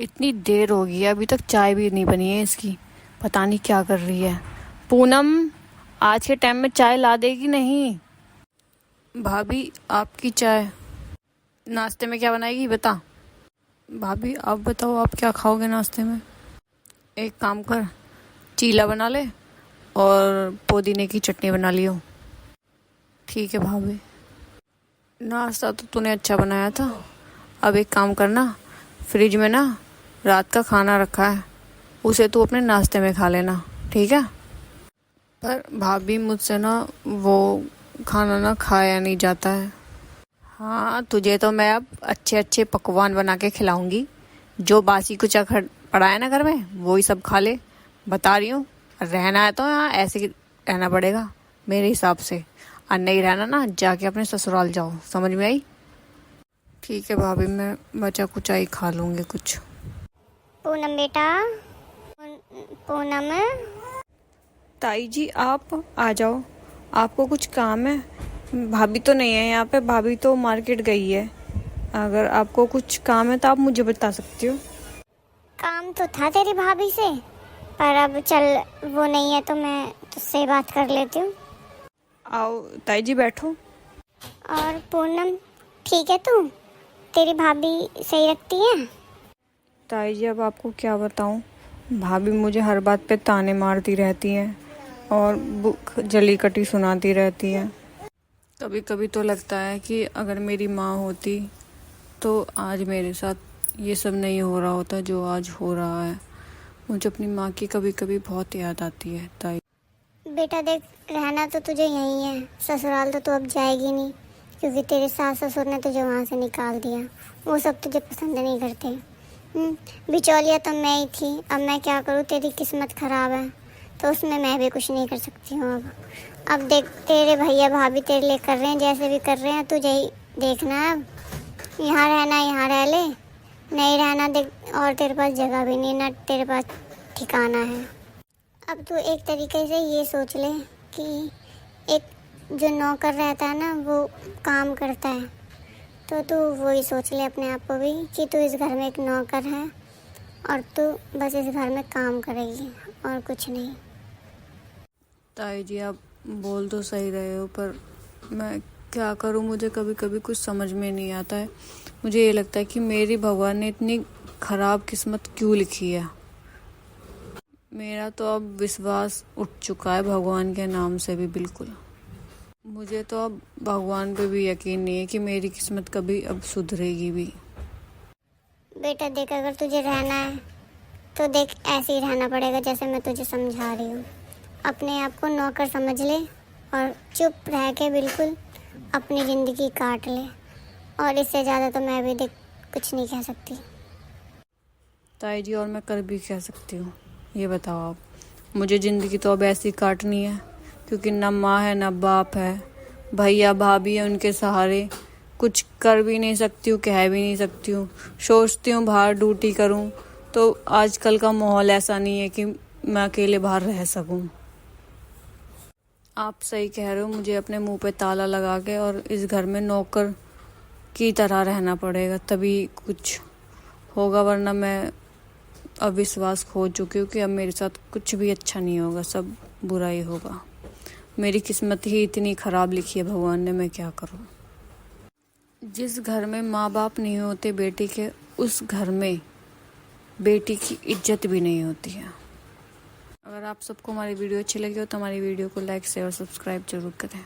इतनी देर हो गई है, अभी तक चाय भी नहीं बनी है इसकी। पता नहीं क्या कर रही है। पूनम, आज के टाइम में चाय ला देगी नहीं? भाभी, आपकी चाय। नाश्ते में क्या बनाएगी बता। भाभी आप बताओ, आप क्या खाओगे नाश्ते में? एक काम कर, चीला बना ले और पुदीने की चटनी बना लियो। ठीक है भाभी। नाश्ता तो तूने अच्छा बनाया था। अब एक काम करना, फ्रिज में ना रात का खाना रखा है, उसे तू अपने नाश्ते में खा लेना, ठीक है? पर भाभी मुझसे ना वो खाना ना खाया नहीं जाता है। हाँ, तुझे तो मैं अब अच्छे अच्छे पकवान बना के खिलाऊंगी। जो बासी कुछ पड़ा है ना घर में, वो ही सब खा ले। बता रही हूँ, रहना है तो यहाँ ऐसे ही रहना पड़ेगा मेरे हिसाब से। और नहीं रहना ना, जाके अपने ससुराल जाओ। समझ में आई? ठीक है भाभी, मैं बचा कुचा ही खा लूँगी कुछ। पूनम बेटा, पूनम। ताई जी आप आ जाओ, आपको कुछ काम है? भाभी तो नहीं है यहाँ पे, भाभी तो मार्केट गई है। अगर आपको कुछ काम है तो आप मुझे बता सकती हो। काम तो था तेरी भाभी से, पर अब चल वो नहीं है तो मैं तुझसे बात कर लेती हूँ। आओ ताई जी, बैठो। और पूनम, ठीक है तू? तेरी भाभी सही रखती है? ताई जी अब आपको क्या बताऊं, भाभी मुझे हर बात पे ताने मारती रहती हैं और जली कटी सुनाती रहती हैं। कभी कभी तो लगता है कि अगर मेरी माँ होती तो आज मेरे साथ ये सब नहीं हो रहा होता जो आज हो रहा है। मुझे अपनी माँ की कभी कभी बहुत याद आती है ताई। बेटा देख, रहना तो तुझे यहीं है, ससुराल तो तू अब जाएगी नहीं, क्योंकि तेरे सास ससुर ने तुझे वहाँ से निकाल दिया। वो सब तुझे पसंद नहीं करते। बिचौलिया तो मैं ही थी, अब मैं क्या करूँ? तेरी किस्मत खराब है तो उसमें मैं भी कुछ नहीं कर सकती हूँ। अब देख, तेरे भैया भाभी तेरे लिए कर रहे हैं, जैसे भी कर रहे हैं, तुझे ही देखना है। अब यहाँ रहना यहाँ रह ले, नहीं रहना देख, और तेरे पास जगह भी नहीं, ना तेरे पास ठिकाना है। अब तू एक तरीके से ये सोच ले कि एक जो नौकर रहता है ना, वो काम करता है, तो तू वही सोच ले अपने आप को भी कि तू इस घर में एक नौकर है और तू बस इस घर में काम करेगी और कुछ नहीं। ताई जी आप बोल तो सही रहे हो, पर मैं क्या करूं? मुझे कभी कभी कुछ समझ में नहीं आता है। मुझे ये लगता है कि मेरी भगवान ने इतनी खराब किस्मत क्यों लिखी है। मेरा तो अब विश्वास उठ चुका है भगवान के नाम से भी बिल्कुल। मुझे तो अब भगवान पे भी यकीन नहीं है कि मेरी किस्मत कभी अब सुधरेगी भी। बेटा देख, अगर तुझे रहना है तो देख ऐसे ही रहना पड़ेगा जैसे मैं तुझे समझा रही हूँ। अपने आप को नौकर समझ ले और चुप रह के बिल्कुल अपनी ज़िंदगी काट ले, और इससे ज़्यादा तो मैं भी देख कुछ नहीं कह सकती। ताई जी और मैं कर भी कह सकती हूँ, ये बताओ आप। मुझे ज़िंदगी तो अब ऐसी काटनी है, क्योंकि ना माँ है ना बाप है, भैया भाभी है, उनके सहारे कुछ कर भी नहीं सकती हूँ, कह भी नहीं सकती हूँ। सोचती हूँ बाहर ड्यूटी करूँ, तो आजकल का माहौल ऐसा नहीं है कि मैं अकेले बाहर रह सकूँ। आप सही कह रहे हो, मुझे अपने मुंह पे ताला लगा के और इस घर में नौकर की तरह रहना पड़ेगा, तभी कुछ होगा, वरना मैं अब विश्वास खो चुकी हूँ कि अब मेरे साथ कुछ भी अच्छा नहीं होगा, सब बुरा ही होगा। मेरी किस्मत ही इतनी खराब लिखी है भगवान ने, मैं क्या करूँ। जिस घर में माँ बाप नहीं होते बेटी के, उस घर में बेटी की इज्जत भी नहीं होती है। अगर आप सबको हमारी वीडियो अच्छी लगी हो तो हमारी वीडियो को लाइक शेयर और सब्सक्राइब जरूर करें।